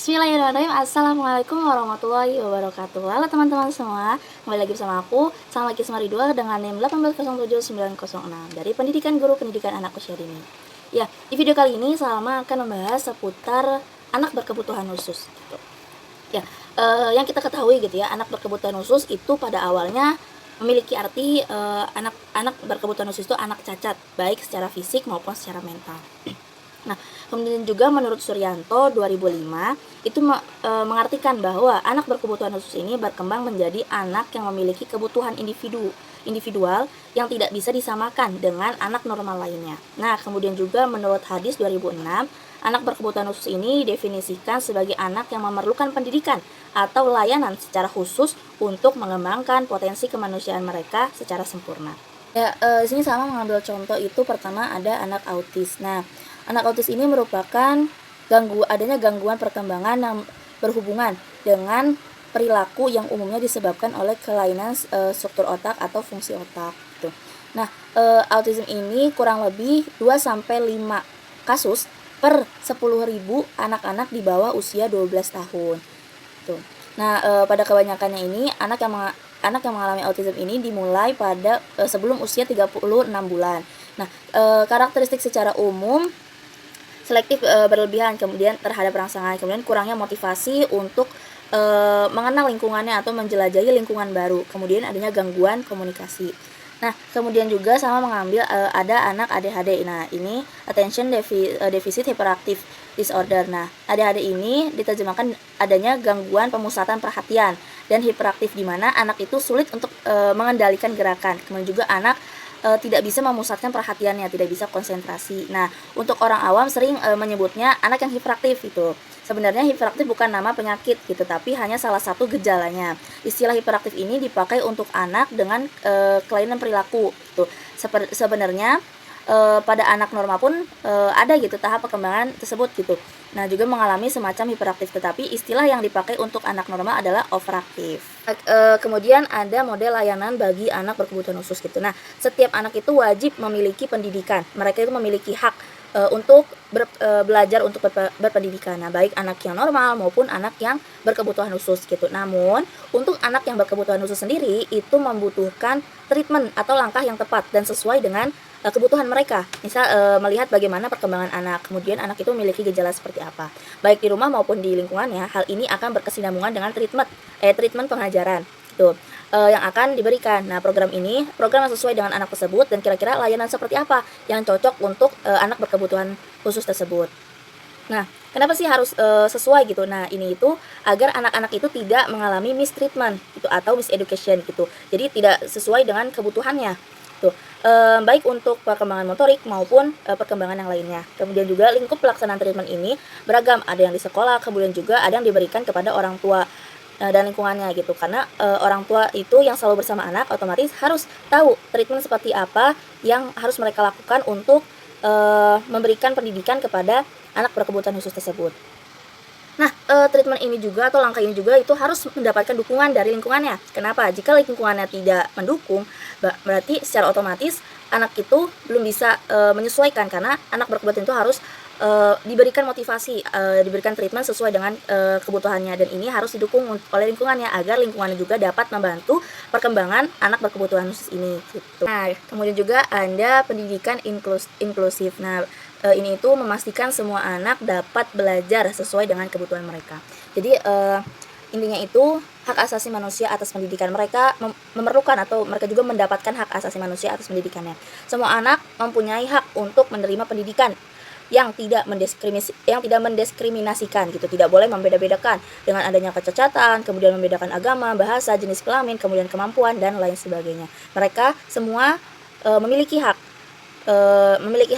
Bismillahirrahmanirrahim. Assalamualaikum warahmatullahi wabarakatuh. Halo teman-teman semua, kembali lagi bersama aku Salma Kisma Ridwa dengan NIM 1807906 dari Pendidikan Guru Pendidikan Anak Usia Dini. Ya, di video kali ini Salma akan membahas seputar anak berkebutuhan khusus gitu. Ya, yang kita ketahui gitu ya, anak berkebutuhan khusus itu pada awalnya memiliki arti anak berkebutuhan khusus itu anak cacat, baik secara fisik maupun secara mental. Nah, kemudian juga menurut Suryanto 2005 itu mengartikan bahwa anak berkebutuhan khusus ini berkembang menjadi anak yang memiliki kebutuhan individual yang tidak bisa disamakan dengan anak normal lainnya. Nah, kemudian juga menurut hadis 2006, anak berkebutuhan khusus ini didefinisikan sebagai anak yang memerlukan pendidikan atau layanan secara khusus untuk mengembangkan potensi kemanusiaan mereka secara sempurna. Ya, di sini sama mengambil contoh itu pertama ada anak autis. Nah, anak autis ini merupakan adanya gangguan perkembangan yang berhubungan dengan perilaku yang umumnya disebabkan oleh kelainan struktur otak atau fungsi otak gitu. Nah, autism ini kurang lebih 2 sampai 5 kasus per 10.000 anak-anak di bawah usia 12 tahun. Tuh. Nah, pada kebanyakannya ini anak yang mengalami autism ini dimulai pada sebelum usia 36 bulan. Nah, karakteristik secara umum selektif berlebihan, kemudian terhadap rangsangan, kemudian kurangnya motivasi untuk mengenal lingkungannya atau menjelajahi lingkungan baru, kemudian adanya gangguan komunikasi. Nah, kemudian juga sama mengambil ada anak ADHD. Nah, ini attention deficit hyperactive disorder. Nah, ADHD ini diterjemahkan adanya gangguan pemusatan perhatian dan hiperaktif, di mana anak itu sulit untuk mengendalikan gerakan. Kemudian juga anak tidak bisa memusatkan perhatiannya, tidak bisa konsentrasi. Nah, untuk orang awam sering menyebutnya anak yang hiperaktif itu. Sebenarnya hiperaktif bukan nama penyakit gitu, tapi hanya salah satu gejalanya. Istilah hiperaktif ini dipakai untuk anak dengan kelainan perilaku gitu. Sebenarnya pada anak normal pun ada gitu tahap perkembangan tersebut gitu. Nah, juga mengalami semacam hiperaktif, tetapi istilah yang dipakai untuk anak normal adalah overaktif. Kemudian ada model layanan bagi anak berkebutuhan khusus gitu. Nah, setiap anak itu wajib memiliki pendidikan. Mereka itu memiliki hak untuk belajar untuk berpendidikan. Nah, baik anak yang normal maupun anak yang berkebutuhan khusus gitu. Namun, untuk anak yang berkebutuhan khusus sendiri itu membutuhkan treatment atau langkah yang tepat dan sesuai dengan kebutuhan mereka. Misal melihat bagaimana perkembangan anak, kemudian anak itu memiliki gejala seperti apa. Baik di rumah maupun di lingkungannya, hal ini akan berkesinambungan dengan treatment pengajaran gitu. Yang akan diberikan. Nah, program yang sesuai dengan anak tersebut dan kira-kira layanan seperti apa yang cocok untuk anak berkebutuhan khusus tersebut. Nah, kenapa sih harus sesuai gitu? Nah, ini itu agar anak-anak itu tidak mengalami mistreatment gitu atau miseducation gitu. Jadi tidak sesuai dengan kebutuhannya. Tuh, baik untuk perkembangan motorik maupun perkembangan yang lainnya. Kemudian juga lingkup pelaksanaan treatment ini beragam, ada yang di sekolah, kemudian juga ada yang diberikan kepada orang tua dan lingkungannya gitu. Karena orang tua itu yang selalu bersama anak otomatis harus tahu treatment seperti apa yang harus mereka lakukan untuk memberikan pendidikan kepada anak berkebutuhan khusus tersebut. Nah, treatment ini juga atau langkah ini juga itu harus mendapatkan dukungan dari lingkungannya. Kenapa? Jika lingkungannya tidak mendukung, berarti secara otomatis anak itu belum bisa menyesuaikan, karena anak berkebutuhan itu harus diberikan motivasi, diberikan treatment sesuai dengan kebutuhannya, dan ini harus didukung oleh lingkungannya agar lingkungannya juga dapat membantu perkembangan anak berkebutuhan khusus ini gitu. Nah, kemudian juga ada pendidikan inklusif. Nah, ini itu memastikan semua anak dapat belajar sesuai dengan kebutuhan mereka. Jadi intinya itu hak asasi manusia atas pendidikan. Mereka memerlukan atau mereka juga mendapatkan hak asasi manusia atas pendidikannya. Semua anak mempunyai hak untuk menerima pendidikan yang tidak mendiskriminasikan gitu, tidak boleh membeda-bedakan dengan adanya kecacatan, kemudian membedakan agama, bahasa, jenis kelamin, kemudian kemampuan dan lain sebagainya. Mereka semua memiliki hak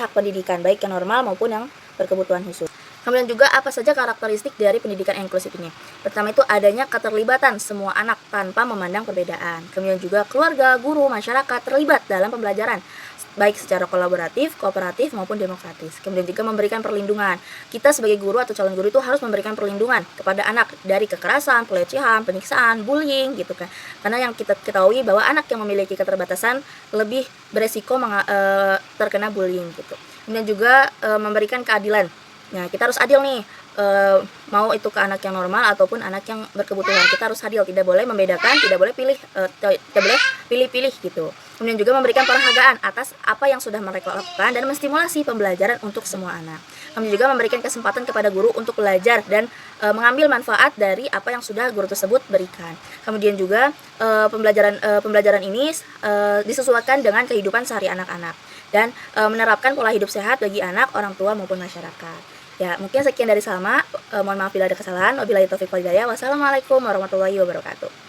pendidikan, baik yang normal maupun yang berkebutuhan khusus. Kemudian juga apa saja karakteristik dari pendidikan inklusif ini? Pertama itu adanya keterlibatan semua anak tanpa memandang perbedaan. Kemudian juga keluarga, guru, masyarakat terlibat dalam pembelajaran, baik secara kolaboratif, kooperatif maupun demokratis. Kemudian juga memberikan perlindungan. Kita sebagai guru atau calon guru itu harus memberikan perlindungan kepada anak dari kekerasan, pelecehan, penyiksaan, bullying gitu kan. Karena yang kita ketahui bahwa anak yang memiliki keterbatasan lebih beresiko terkena bullying gitu. Kemudian juga memberikan keadilan. Nah, kita harus adil nih mau itu ke anak yang normal ataupun anak yang berkebutuhan. Kita harus adil, tidak boleh membedakan, tidak boleh tidak boleh pilih-pilih gitu. Kemudian juga memberikan penghargaan atas apa yang sudah mereka lakukan dan menstimulasi pembelajaran untuk semua anak. Kemudian juga memberikan kesempatan kepada guru untuk belajar dan mengambil manfaat dari apa yang sudah guru tersebut berikan. Kemudian juga pembelajaran ini disesuaikan dengan kehidupan sehari anak-anak dan menerapkan pola hidup sehat bagi anak, orang tua maupun masyarakat. Ya, mungkin sekian dari Salma. Mohon maaf bila ada kesalahan. Wabillahi taufiq wal hidayah. Wassalamualaikum warahmatullahi wabarakatuh.